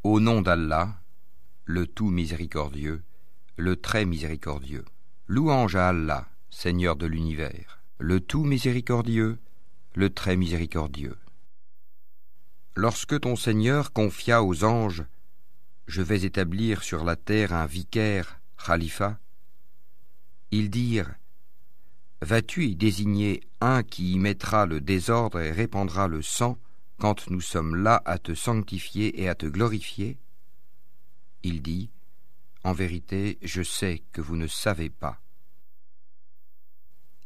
Au nom d'Allah, le tout miséricordieux, le très miséricordieux. Louange à Allah, Seigneur de l'univers, le tout miséricordieux, le très miséricordieux. Lorsque ton Seigneur confia aux anges « Je vais établir sur la terre un vicaire, khalifa », ils dirent « Vas-tu y désigner un qui y mettra le désordre et répandra le sang quand nous sommes là à te sanctifier et à te glorifier ?» Il dit « En vérité, je sais que vous ne savez pas. »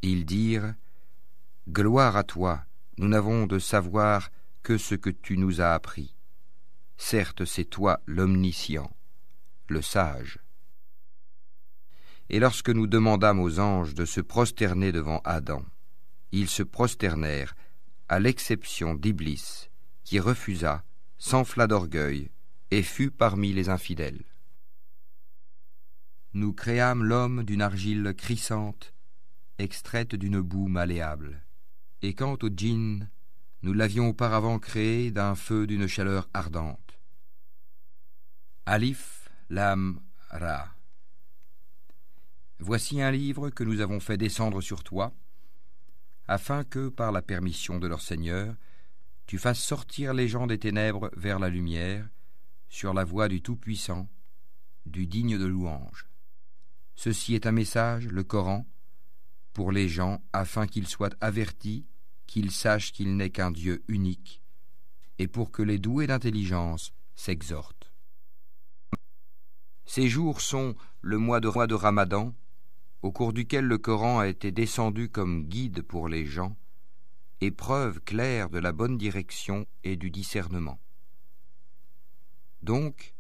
Ils dirent « Gloire à toi, nous n'avons de savoir que ce que tu nous as appris. Certes, c'est toi l'omniscient, le sage. » Et lorsque nous demandâmes aux anges de se prosterner devant Adam, ils se prosternèrent, à l'exception d'Iblis, qui refusa, s'enfla d'orgueil, et fut parmi les infidèles. Nous créâmes l'homme d'une argile crissante, extraite d'une boue malléable. Et quant au djinn, nous l'avions auparavant créé d'un feu d'une chaleur ardente. Alif, Lam, Ra. Voici un livre que nous avons fait descendre sur toi, afin que, par la permission de leur Seigneur, tu fasses sortir les gens des ténèbres vers la lumière, sur la voie du Tout-Puissant, du digne de louange. Ceci est un message, le Coran, pour les gens, afin qu'ils soient avertis, qu'ils sachent qu'il n'est qu'un Dieu unique, et pour que les doués d'intelligence s'exhortent. Ces jours sont le mois de Ramadan, au cours duquel le Coran a été descendu comme guide pour les gens, et preuve claire de la bonne direction et du discernement. Donc,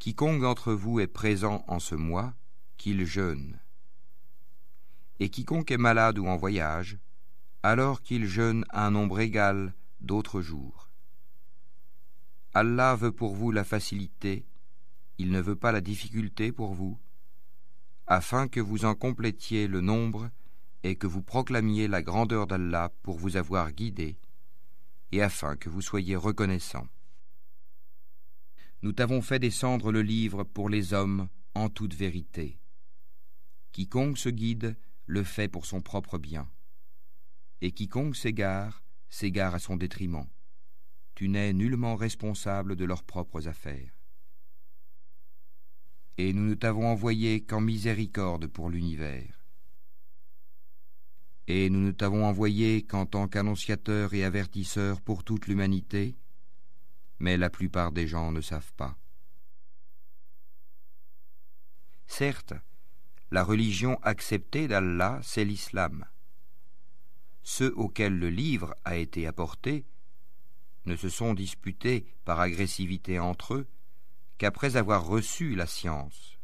quiconque d'entre vous est présent en ce mois, qu'il jeûne. Et quiconque est malade ou en voyage, alors qu'il jeûne un nombre égal d'autres jours. Allah veut pour vous la facilité, il ne veut pas la difficulté pour vous, afin que vous en complétiez le nombre et que vous proclamiez la grandeur d'Allah pour vous avoir guidé, et afin que vous soyez reconnaissants. Nous t'avons fait descendre le livre pour les hommes en toute vérité. Quiconque se guide le fait pour son propre bien, et quiconque s'égare à son détriment. Tu n'es nullement responsable de leurs propres affaires. Et nous ne t'avons envoyé qu'en miséricorde pour l'univers. Et nous ne t'avons envoyé qu'en tant qu'annonciateur et avertisseur pour toute l'humanité, mais la plupart des gens ne savent pas. Certes, la religion acceptée d'Allah, c'est l'islam. Ceux auxquels le livre a été apporté ne se sont disputés par agressivité entre eux qu'après avoir reçu la science.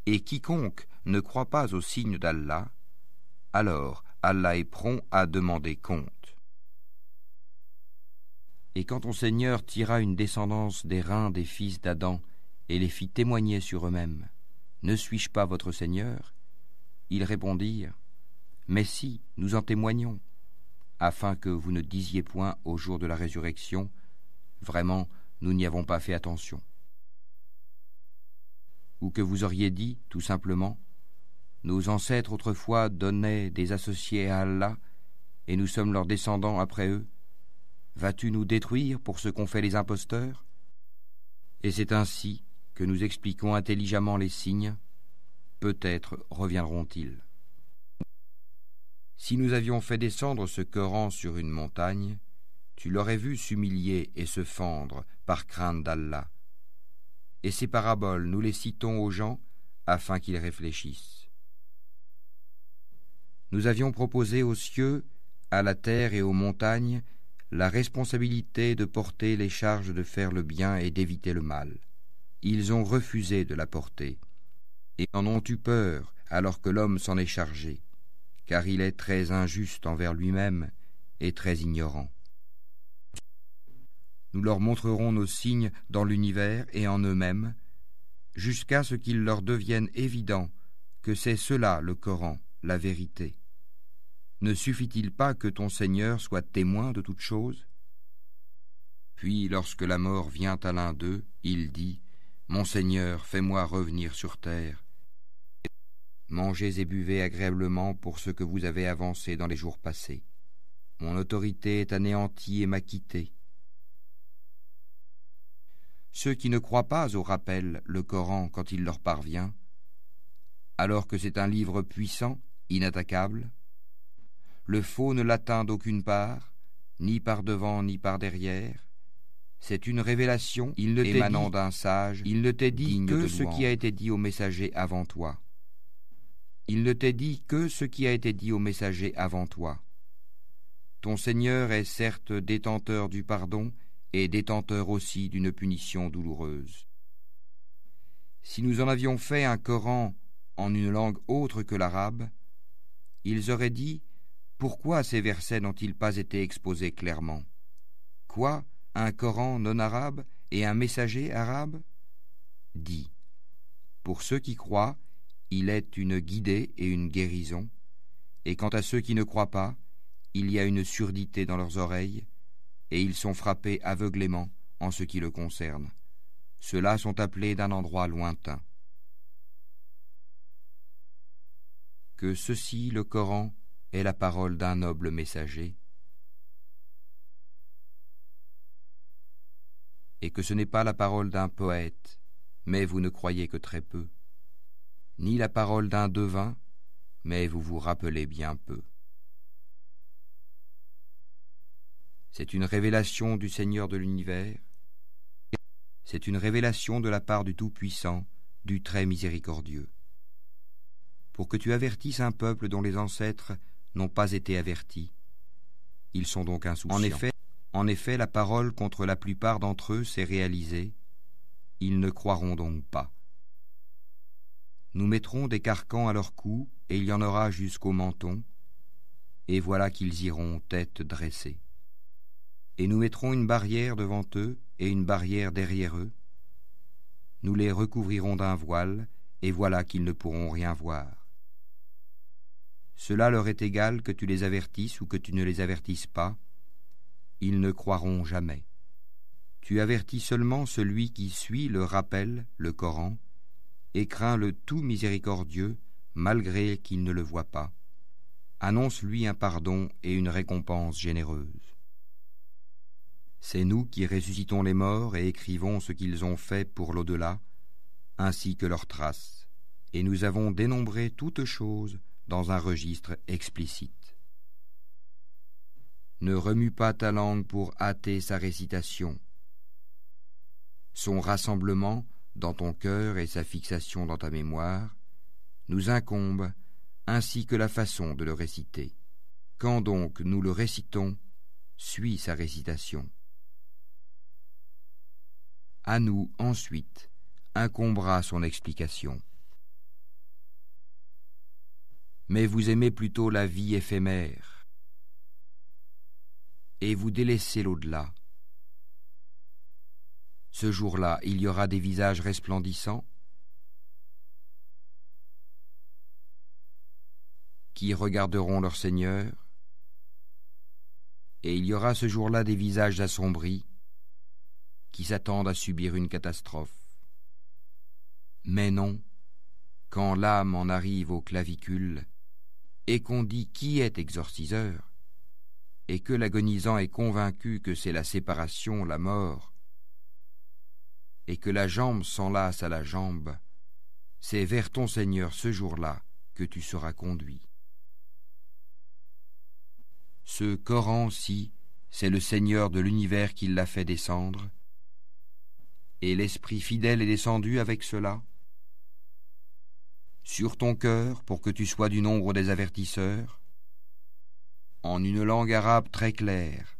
Et quiconque ne croit pas au signe d'Allah, alors Allah est prompt à demander compte. Et quand ton Seigneur tira une descendance des reins des fils d'Adam et les fit témoigner sur eux-mêmes, « Ne suis-je pas votre Seigneur ?» Ils répondirent, « Mais si, nous en témoignons, afin que vous ne disiez point au jour de la résurrection, « Vraiment, nous n'y avons pas fait attention. » Ou que vous auriez dit, tout simplement, « Nos ancêtres autrefois donnaient des associés à Allah, et nous sommes leurs descendants après eux. Vas-tu nous détruire pour ce qu'ont fait les imposteurs ?» Et c'est ainsi que nous expliquons intelligemment les signes, peut-être reviendront-ils. Si nous avions fait descendre ce Coran sur une montagne, tu l'aurais vu s'humilier et se fendre par crainte d'Allah. Et ces paraboles, nous les citons aux gens afin qu'ils réfléchissent. Nous avions proposé aux cieux, à la terre et aux montagnes la responsabilité de porter les charges de faire le bien et d'éviter le mal. Ils ont refusé de la porter, et en ont eu peur alors que l'homme s'en est chargé, car il est très injuste envers lui-même et très ignorant. Nous leur montrerons nos signes dans l'univers et en eux-mêmes, jusqu'à ce qu'il leur devienne évident que c'est cela le Coran, la vérité. Ne suffit-il pas que ton Seigneur soit témoin de toutes choses ? Puis, lorsque la mort vient à l'un d'eux, il dit : Mon Seigneur, fais-moi revenir sur terre. Mangez et buvez agréablement pour ce que vous avez avancé dans les jours passés. Mon autorité est anéantie et m'a quitté. Ceux qui ne croient pas au rappel, le Coran, quand il leur parvient, alors que c'est un livre puissant, inattaquable, le faux ne l'atteint d'aucune part, ni par devant ni par derrière. C'est une révélation émanant d'un sage. Il ne t'est dit que ce qui a été dit au messager avant toi. Il ne t'est dit que ce qui a été dit au messager avant toi. Ton Seigneur est certes détenteur du pardon et détenteur aussi d'une punition douloureuse. Si nous en avions fait un Coran en une langue autre que l'arabe, ils auraient dit : pourquoi ces versets n'ont-ils pas été exposés clairement ? Quoi ? Un Coran non arabe et un messager arabe ? Dis : pour ceux qui croient, il est une guidée et une guérison, et quant à ceux qui ne croient pas, il y a une surdité dans leurs oreilles, et ils sont frappés aveuglément en ce qui le concerne. Ceux-là sont appelés d'un endroit lointain. Que ceci, le Coran, est la parole d'un noble messager, et que ce n'est pas la parole d'un poète, mais vous ne croyez que très peu, ni la parole d'un devin, mais vous vous rappelez bien peu. C'est une révélation du Seigneur de l'univers, c'est une révélation de la part du Tout-Puissant, du Très Miséricordieux, pour que tu avertisses un peuple dont les ancêtres n'ont pas été avertis. Ils sont donc insouciants. En effet, la parole contre la plupart d'entre eux s'est réalisée. Ils ne croiront donc pas. Nous mettrons des carcans à leur cou, et il y en aura jusqu'au menton, et voilà qu'ils iront tête dressée. Et nous mettrons une barrière devant eux et une barrière derrière eux. Nous les recouvrirons d'un voile, et voilà qu'ils ne pourront rien voir. Cela leur est égal que tu les avertisses ou que tu ne les avertisses pas. Ils ne croiront jamais. Tu avertis seulement celui qui suit le rappel, le Coran, et craint le tout miséricordieux, malgré qu'il ne le voie pas. Annonce-lui un pardon et une récompense généreuse. C'est nous qui ressuscitons les morts et écrivons ce qu'ils ont fait pour l'au-delà, ainsi que leurs traces, et nous avons dénombré toutes choses dans un registre explicite. Ne remue pas ta langue pour hâter sa récitation. Son rassemblement dans ton cœur et sa fixation dans ta mémoire nous incombent, ainsi que la façon de le réciter. Quand donc nous le récitons, suis sa récitation. À nous, ensuite, incombera son explication. Mais vous aimez plutôt la vie éphémère, et vous délaissez l'au-delà. Ce jour-là, il y aura des visages resplendissants qui regarderont leur Seigneur, et il y aura ce jour-là des visages assombris qui s'attendent à subir une catastrophe. Mais non, quand l'âme en arrive au clavicule, et qu'on dit qui est exorciseur, et que l'agonisant est convaincu que c'est la séparation, la mort, et que la jambe s'enlace à la jambe, c'est vers ton Seigneur ce jour-là que tu seras conduit. Ce Coran-ci, c'est le Seigneur de l'univers qui l'a fait descendre, et l'Esprit fidèle est descendu avec cela sur ton cœur pour que tu sois du nombre des avertisseurs, en une langue arabe très claire.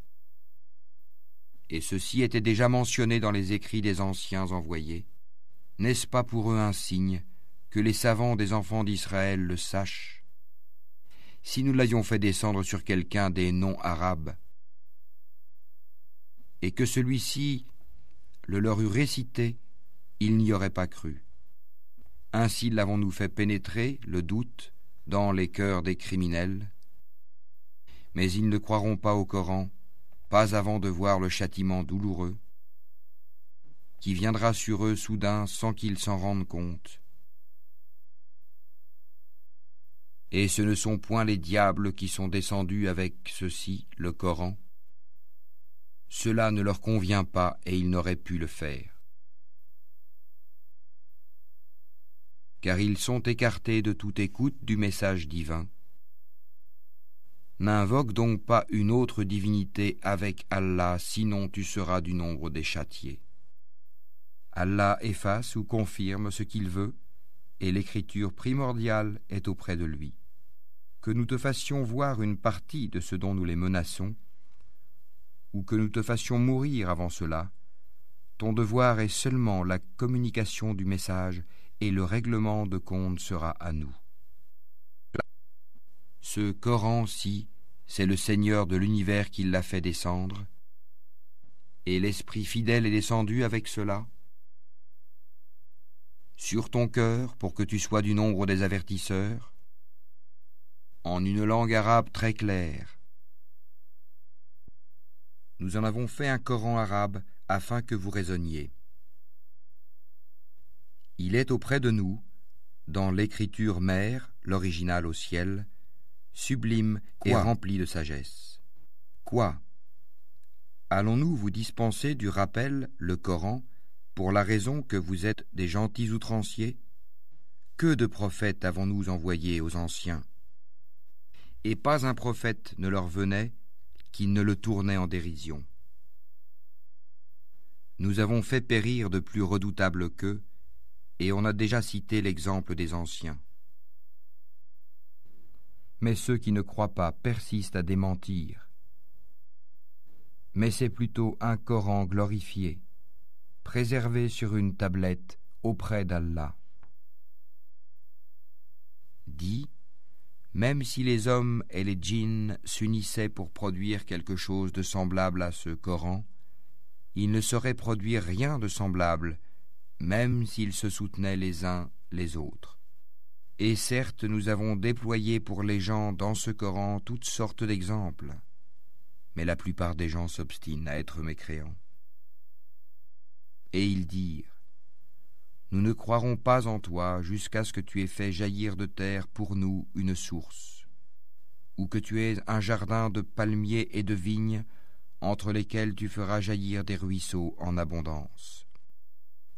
Et ceci était déjà mentionné dans les écrits des anciens envoyés. N'est-ce pas pour eux un signe que les savants des enfants d'Israël le sachent? Si nous l'avions fait descendre sur quelqu'un des non-arabes, et que celui-ci le leur eût récité, ils n'y auraient pas cru. Ainsi l'avons-nous fait pénétrer, le doute, dans les cœurs des criminels. Mais ils ne croiront pas au Coran, pas avant de voir le châtiment douloureux, qui viendra sur eux soudain sans qu'ils s'en rendent compte. Et ce ne sont point les diables qui sont descendus avec ceci, le Coran. Cela ne leur convient pas et ils n'auraient pu le faire. Car ils sont écartés de toute écoute du message divin. N'invoque donc pas une autre divinité avec Allah, sinon tu seras du nombre des châtiés. Allah efface ou confirme ce qu'il veut, et l'écriture primordiale est auprès de lui. Que nous te fassions voir une partie de ce dont nous les menaçons, ou que nous te fassions mourir avant cela, ton devoir est seulement la communication du message, et le règlement de compte sera à nous. Ce Coran-ci, c'est le Seigneur de l'univers qui l'a fait descendre, et l'Esprit fidèle est descendu avec cela sur ton cœur pour que tu sois du nombre des avertisseurs, en une langue arabe très claire. Nous en avons fait un Coran arabe afin que vous raisonniez. Il est auprès de nous, dans l'écriture mère, l'original au ciel, sublime et rempli de sagesse. Quoi ? Allons-nous vous dispenser du rappel, le Coran, pour la raison que vous êtes des gentils outranciers ? Que de prophètes avons-nous envoyés aux anciens ? Et pas un prophète ne leur venait qui ne le tournait en dérision. Nous avons fait périr de plus redoutables qu'eux, et on a déjà cité l'exemple des anciens. Mais ceux qui ne croient pas persistent à démentir. Mais c'est plutôt un Coran glorifié, préservé sur une tablette auprès d'Allah. Dis, même si les hommes et les djinns s'unissaient pour produire quelque chose de semblable à ce Coran, ils ne sauraient produire rien de semblable, même s'ils se soutenaient les uns les autres. Et certes, nous avons déployé pour les gens dans ce Coran toutes sortes d'exemples, mais la plupart des gens s'obstinent à être mécréants. Et ils dirent, nous ne croirons pas en toi jusqu'à ce que tu aies fait jaillir de terre pour nous une source, ou que tu aies un jardin de palmiers et de vignes entre lesquels tu feras jaillir des ruisseaux en abondance,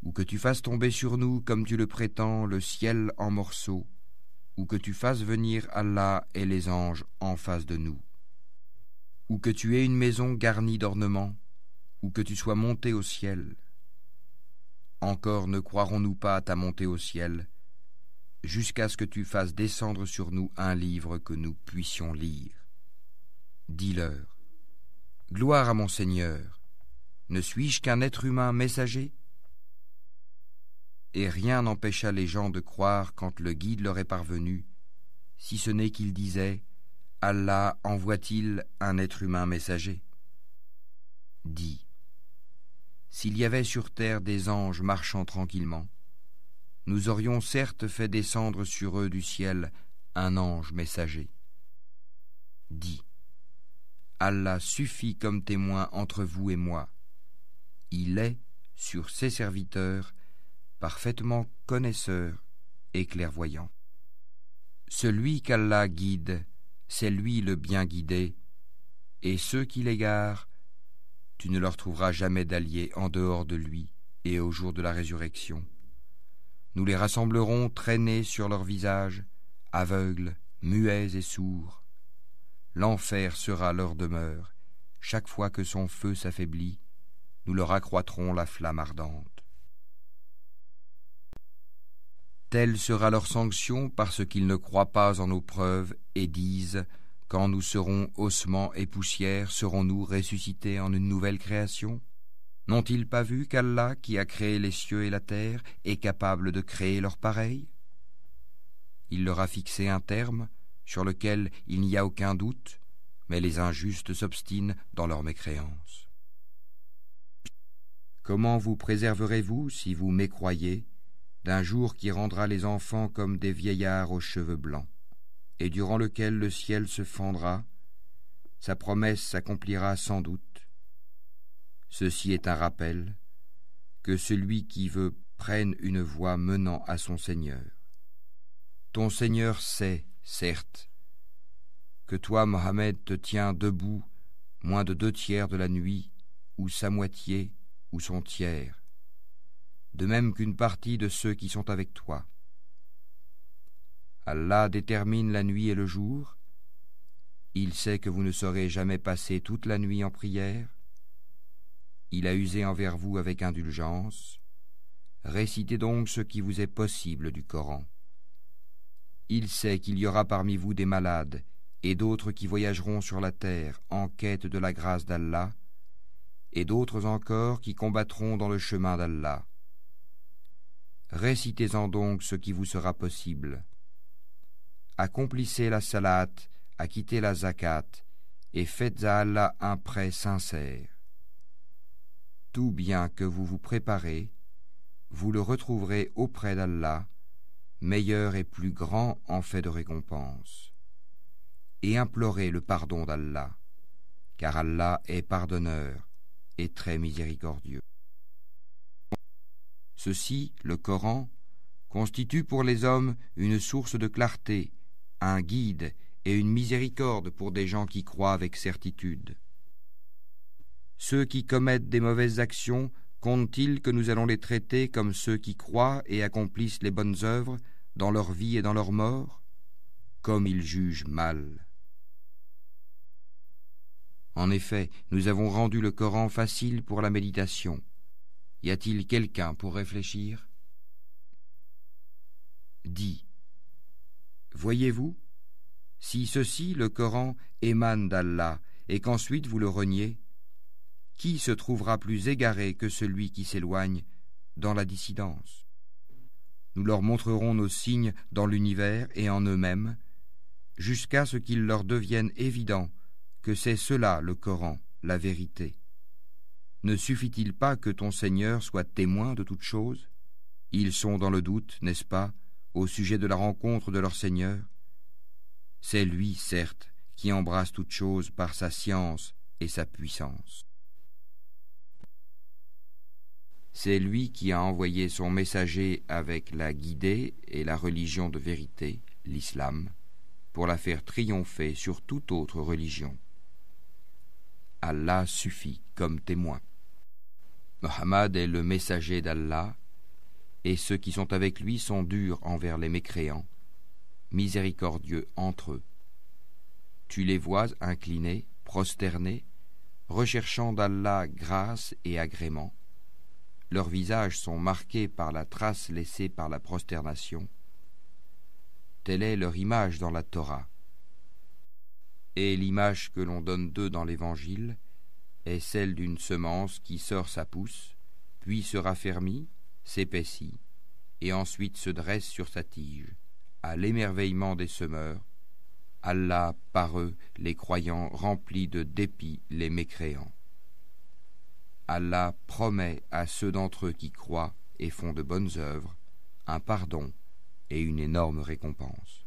ou que tu fasses tomber sur nous, comme tu le prétends, le ciel en morceaux, ou que tu fasses venir Allah et les anges en face de nous, ou que tu aies une maison garnie d'ornements, ou que tu sois monté au ciel. Encore ne croirons-nous pas à ta montée au ciel, jusqu'à ce que tu fasses descendre sur nous un livre que nous puissions lire. Dis-leur, gloire à mon Seigneur, ne suis-je qu'un être humain messager ? Et rien n'empêcha les gens de croire quand le guide leur est parvenu, si ce n'est qu'ils disaient, Allah envoie-t-il un être humain messager ? Dis, s'il y avait sur terre des anges marchant tranquillement, nous aurions certes fait descendre sur eux du ciel un ange messager. Dis, Allah suffit comme témoin entre vous et moi. Il est, sur ses serviteurs, parfaitement connaisseur et clairvoyant. Celui qu'Allah guide, c'est lui le bien guidé, et ceux qui l'égarent, tu ne leur trouveras jamais d'alliés en dehors de lui et au jour de la résurrection. Nous les rassemblerons traînés sur leurs visages, aveugles, muets et sourds. L'enfer sera leur demeure. Chaque fois que son feu s'affaiblit, nous leur accroîtrons la flamme ardente. Telle sera leur sanction parce qu'ils ne croient pas en nos preuves et disent « Quand nous serons ossements et poussière, serons-nous ressuscités en une nouvelle création ? N'ont-ils pas vu qu'Allah, qui a créé les cieux et la terre, est capable de créer leur pareil ? Il leur a fixé un terme sur lequel il n'y a aucun doute, mais les injustes s'obstinent dans leur mécréance. Comment vous préserverez-vous, si vous mécroyez, d'un jour qui rendra les enfants comme des vieillards aux cheveux blancs, et durant lequel le ciel se fendra, sa promesse s'accomplira sans doute, Ceci est un rappel, que celui qui veut prenne une voie menant à son Seigneur. Ton Seigneur sait, certes, que toi, Mohammed, te tiens debout moins de 2/3 de la nuit, ou sa moitié, ou son tiers, de même qu'une partie de ceux qui sont avec toi. Allah détermine la nuit et le jour. Il sait que vous ne saurez jamais passer toute la nuit en prière. Il a usé envers vous avec indulgence. Récitez donc ce qui vous est possible du Coran. Il sait qu'il y aura parmi vous des malades et d'autres qui voyageront sur la terre en quête de la grâce d'Allah, et d'autres encore qui combattront dans le chemin d'Allah. Récitez-en donc ce qui vous sera possible. Accomplissez la salat, acquittez la zakat, et faites à Allah un prêt sincère. Tout bien que vous vous préparez, vous le retrouverez auprès d'Allah, meilleur et plus grand en fait de récompense. Et implorez le pardon d'Allah, car Allah est pardonneur et très miséricordieux. Ceci, le Coran, constitue pour les hommes une source de clarté, un guide et une miséricorde pour des gens qui croient avec certitude. Ceux qui commettent des mauvaises actions, comptent-ils que nous allons les traiter comme ceux qui croient et accomplissent les bonnes œuvres dans leur vie et dans leur mort? Comme ils jugent mal. En effet, nous avons rendu le Coran facile pour la méditation. Y a-t-il quelqu'un pour réfléchir? Dis, voyez-vous, si ceci, le Coran, émane d'Allah et qu'ensuite vous le reniez, qui se trouvera plus égaré que celui qui s'éloigne dans la dissidence? Nous leur montrerons nos signes dans l'univers et en eux-mêmes, jusqu'à ce qu'il leur devienne évident que c'est cela le Coran, la vérité. Ne suffit-il pas que ton Seigneur soit témoin de toutes choses? Ils sont dans le doute, n'est-ce pas, au sujet de la rencontre de leur Seigneur? C'est lui, certes, qui embrasse toutes choses par sa science et sa puissance. C'est lui qui a envoyé son messager avec la guidée et la religion de vérité, l'islam, pour la faire triompher sur toute autre religion. Allah suffit comme témoin. Mohammed est le messager d'Allah, et ceux qui sont avec lui sont durs envers les mécréants, miséricordieux entre eux. Tu les vois inclinés, prosternés, recherchant d'Allah grâce et agrément. Leurs visages sont marqués par la trace laissée par la prosternation. Telle est leur image dans la Torah. Et l'image que l'on donne d'eux dans l'Évangile est celle d'une semence qui sort sa pousse, puis se raffermit, s'épaissit, et ensuite se dresse sur sa tige, à l'émerveillement des semeurs. Allah, par eux, les croyants, remplit de dépit les mécréants. Allah promet à ceux d'entre eux qui croient et font de bonnes œuvres un pardon et une énorme récompense.